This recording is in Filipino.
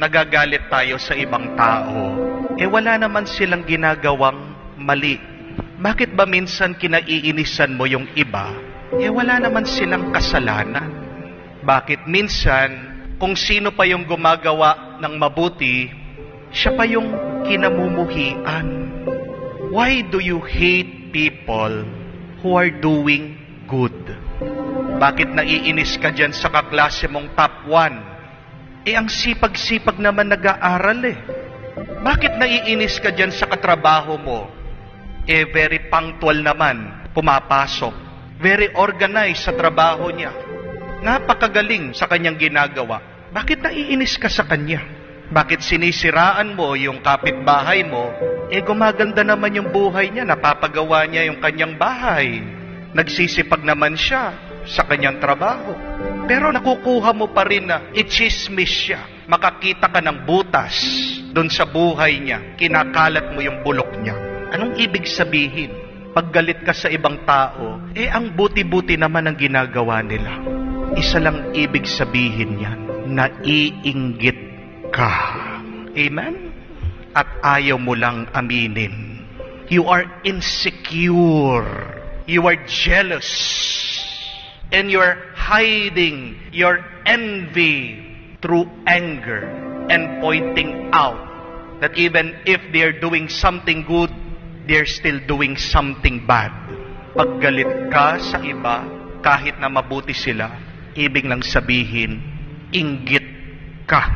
Nagagalit tayo sa ibang tao, wala naman silang ginagawang mali. Bakit ba minsan kinaiinisan mo yung iba, wala naman silang kasalanan? Bakit minsan, kung sino pa yung gumagawa ng mabuti, siya pa yung kinamumuhian? Why do you hate people who are doing good? Bakit naiinis ka dyan sa kaklase mong top 1? Ang sipag-sipag naman nag-aaral Bakit naiinis ka dyan sa katrabaho mo? Very punctual naman, pumapasok. Very organized sa trabaho niya. Napakagaling sa kanyang ginagawa. Bakit naiinis ka sa kanya? Bakit sinisiraan mo yung kapitbahay mo? Gumaganda naman yung buhay niya, napapagawa niya yung kanyang bahay. Nagsisipag naman siya sa kanyang trabaho. Pero nakukuha mo pa rin na i-chismis siya. Makakita ka ng butas doon sa buhay niya. Kinakalat mo yung bulok niya. Anong ibig sabihin? Pag galit ka sa ibang tao, ang buti-buti naman ang ginagawa nila. Isa lang ibig sabihin yan, naiinggit ka. Amen? At ayaw mo lang aminin. You are insecure. You are jealous. And you're hiding your envy through anger and pointing out that even if they're doing something good, they're still doing something bad. Pag galit ka sa iba, kahit na mabuti sila, ibig lang sabihin, inggit ka.